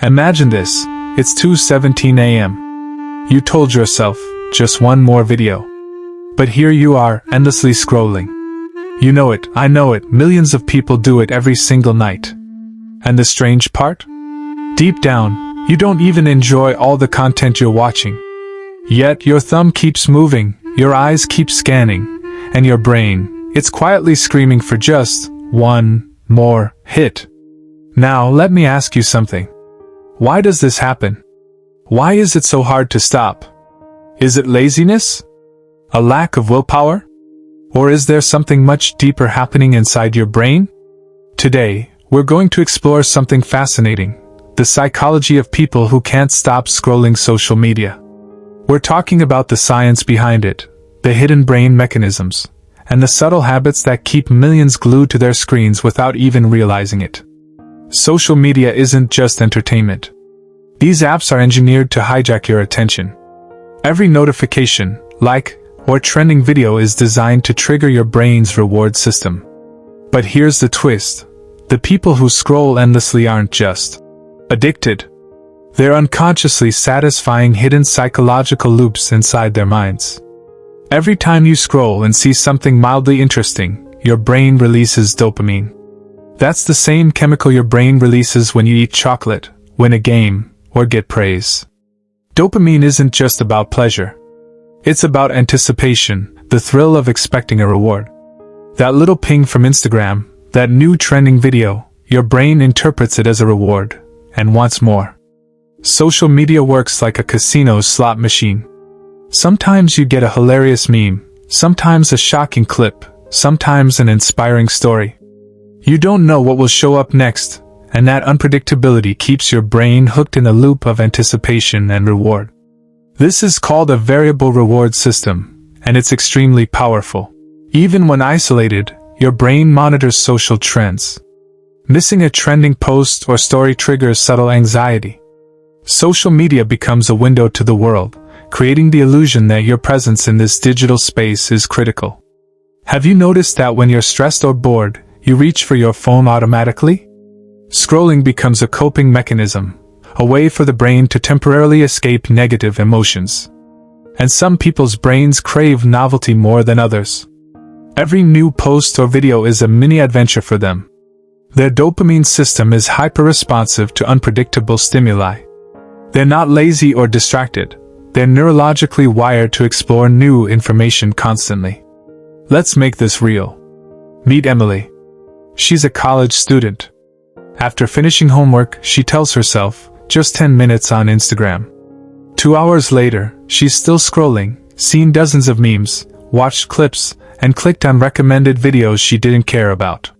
Imagine this, it's 2:17 a.m. You told yourself, just one more video. But here you are, endlessly scrolling. You know it, I know it, millions of people do it every single night. And the strange part? Deep down, you don't even enjoy all the content you're watching. Yet your thumb keeps moving, your eyes keep scanning, and your brain, it's quietly screaming for just one more hit. Now let me ask you something. Why does this happen? Why is it so hard to stop? Is it laziness? A lack of willpower? Or is there something much deeper happening inside your brain? Today, we're going to explore something fascinating, the psychology of people who can't stop scrolling social media. We're talking about the science behind it, the hidden brain mechanisms, and the subtle habits that keep millions glued to their screens without even realizing it. Social media isn't just entertainment. These apps are engineered to hijack your attention. Every notification, like, or trending video is designed to trigger your brain's reward system. But here's the twist. The people who scroll endlessly aren't just addicted. They're unconsciously satisfying hidden psychological loops inside their minds. Every time you scroll and see something mildly interesting, your brain releases dopamine. That's the same chemical your brain releases when you eat chocolate, win a game, or get praise. Dopamine isn't just about pleasure. It's about anticipation, the thrill of expecting a reward. That little ping from Instagram, that new trending video, your brain interprets it as a reward, and wants more. Social media works like a casino slot machine. Sometimes you get a hilarious meme, sometimes a shocking clip, sometimes an inspiring story. You don't know what will show up next, and that unpredictability keeps your brain hooked in a loop of anticipation and reward. This is called a variable reward system, and it's extremely powerful. Even when isolated, your brain monitors social trends. Missing a trending post or story triggers subtle anxiety. Social media becomes a window to the world, creating the illusion that your presence in this digital space is critical. Have you noticed that when you're stressed or bored, you reach for your phone automatically? Scrolling becomes a coping mechanism, a way for the brain to temporarily escape negative emotions. And some people's brains crave novelty more than others. Every new post or video is a mini adventure for them. Their dopamine system is hyper-responsive to unpredictable stimuli. They're not lazy or distracted. They're neurologically wired to explore new information constantly. Let's make this real. Meet Emily. She's a college student. After finishing homework, she tells herself, just 10 minutes on Instagram. 2 hours later, she's still scrolling, seen dozens of memes, watched clips, and clicked on recommended videos she didn't care about.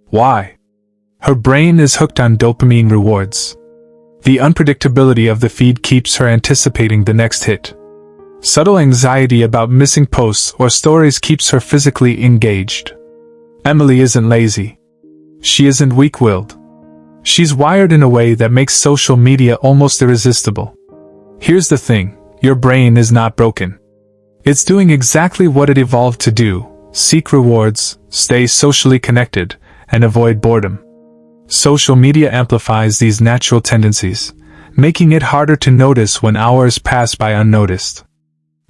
Why? Her brain is hooked on dopamine rewards. The unpredictability of the feed keeps her anticipating the next hit. Subtle anxiety about missing posts or stories keeps her physically engaged. Emily isn't lazy. She isn't weak-willed. She's wired in a way that makes social media almost irresistible. Here's the thing, your brain is not broken. It's doing exactly what it evolved to do: seek rewards, stay socially connected, and avoid boredom. Social media amplifies these natural tendencies, making it harder to notice when hours pass by unnoticed.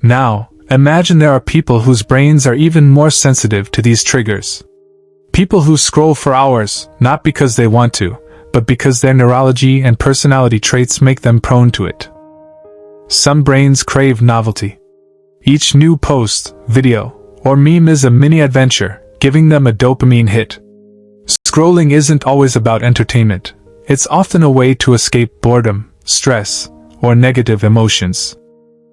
Now, imagine there are people whose brains are even more sensitive to these triggers. People who scroll for hours, not because they want to, but because their neurology and personality traits make them prone to it. Some brains crave novelty. Each new post, video, or meme is a mini adventure, giving them a dopamine hit. Scrolling isn't always about entertainment. It's often a way to escape boredom, stress, or negative emotions.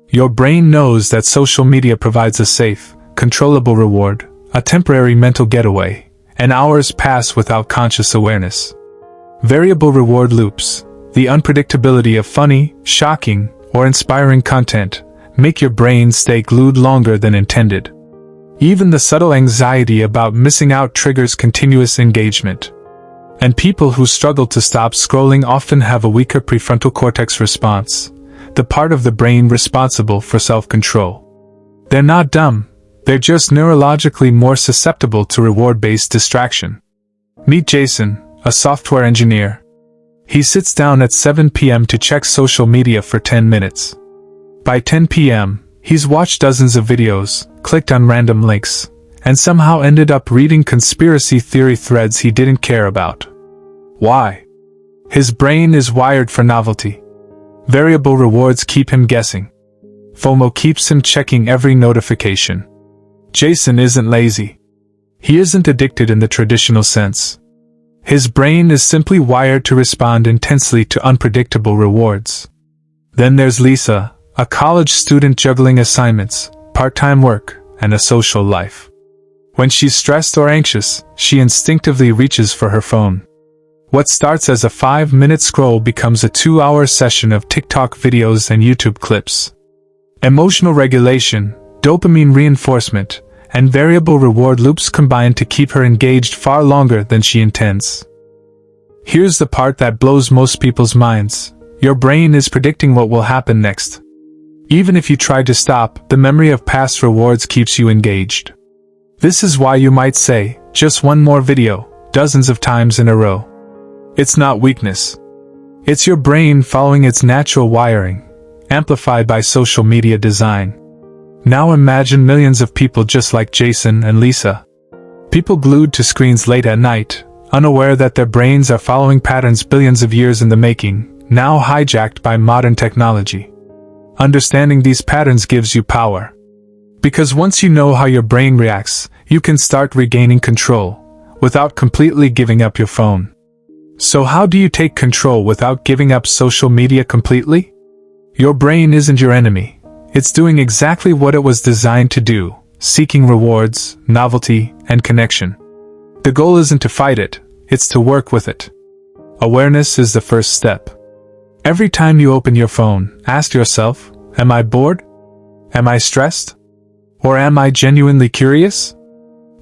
Your brain knows that social media provides a safe, controllable reward, a temporary mental getaway, and hours pass without conscious awareness. Variable reward loops, the unpredictability of funny, shocking, or inspiring content, make your brain stay glued longer than intended. Even the subtle anxiety about missing out triggers continuous engagement. And people who struggle to stop scrolling often have a weaker prefrontal cortex response, the part of the brain responsible for self-control. They're not dumb, they're just neurologically more susceptible to reward-based distraction. Meet Jason, a software engineer. He sits down at 7 p.m. to check social media for 10 minutes. By 10 p.m., he's watched dozens of videos, clicked on random links, and somehow ended up reading conspiracy theory threads he didn't care about. Why? His brain is wired for novelty. Variable rewards keep him guessing. FOMO keeps him checking every notification. Jason isn't lazy. He isn't addicted in the traditional sense. His brain is simply wired to respond intensely to unpredictable rewards. Then there's Lisa, a college student juggling assignments, part-time work, and a social life. When she's stressed or anxious, she instinctively reaches for her phone. What starts as a 5-minute scroll becomes a 2-hour session of TikTok videos and YouTube clips. Emotional regulation, dopamine reinforcement, and variable reward loops combine to keep her engaged far longer than she intends. Here's the part that blows most people's minds. Your brain is predicting what will happen next. Even if you try to stop, the memory of past rewards keeps you engaged. This is why you might say, just one more video, dozens of times in a row. It's not weakness. It's your brain following its natural wiring, amplified by social media design. Now imagine millions of people just like Jason and Lisa. People glued to screens late at night, unaware that their brains are following patterns billions of years in the making, now hijacked by modern technology. Understanding these patterns gives you power. Because once you know how your brain reacts, you can start regaining control, without completely giving up your phone. So how do you take control without giving up social media completely? Your brain isn't your enemy. It's doing exactly what it was designed to do, seeking rewards, novelty, and connection. The goal isn't to fight it, it's to work with it. Awareness is the first step. Every time you open your phone, ask yourself, am I bored? Am I stressed? Or am I genuinely curious?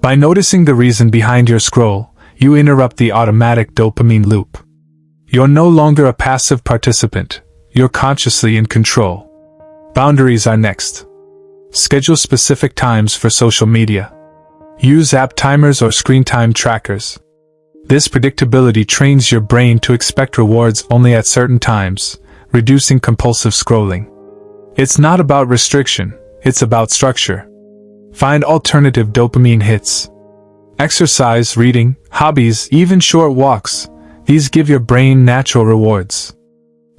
By noticing the reason behind your scroll, you interrupt the automatic dopamine loop. You're no longer a passive participant, you're consciously in control. Boundaries are next. Schedule specific times for social media. Use app timers or screen time trackers. This predictability trains your brain to expect rewards only at certain times, reducing compulsive scrolling. It's not about restriction, it's about structure. Find alternative dopamine hits. Exercise, reading, hobbies, even short walks, these give your brain natural rewards.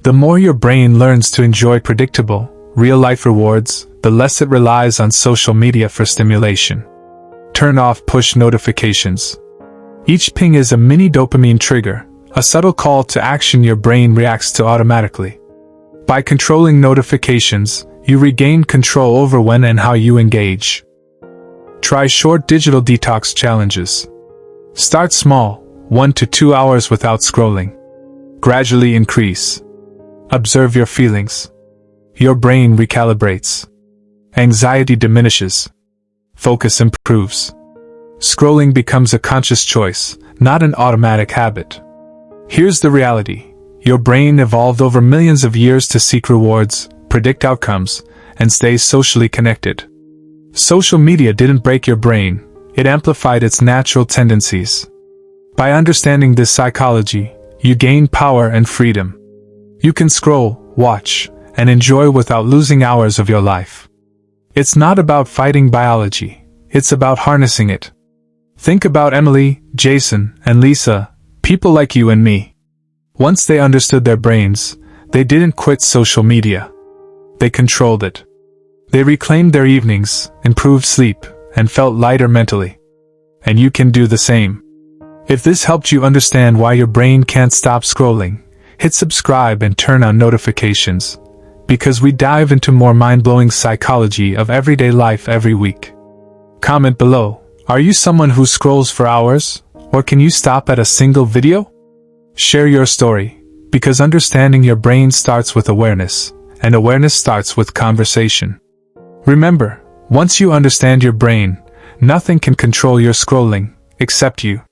The more your brain learns to enjoy predictable, real-life rewards, the less it relies on social media for stimulation. Turn off push notifications. Each ping is a mini dopamine trigger, a subtle call to action your brain reacts to automatically. By controlling notifications, you regain control over when and how you engage. Try short digital detox challenges. Start small, 1 to 2 hours without scrolling. Gradually increase. Observe your feelings. Your brain recalibrates. Anxiety diminishes. Focus improves. Scrolling becomes a conscious choice, not an automatic habit. Here's the reality. Your brain evolved over millions of years to seek rewards, predict outcomes, and stay socially connected. Social media didn't break your brain, it amplified its natural tendencies. By understanding this psychology, you gain power and freedom. You can scroll, watch, and enjoy without losing hours of your life. It's not about fighting biology, it's about harnessing it. Think about Emily, Jason, and Lisa, people like you and me. Once they understood their brains, they didn't quit social media. They controlled it. They reclaimed their evenings, improved sleep, and felt lighter mentally. And you can do the same. If this helped you understand why your brain can't stop scrolling, hit subscribe and turn on notifications, because we dive into more mind-blowing psychology of everyday life every week. Comment below, are you someone who scrolls for hours, or can you stop at a single video? Share your story, because understanding your brain starts with awareness, and awareness starts with conversation. Remember, once you understand your brain, nothing can control your scrolling, except you.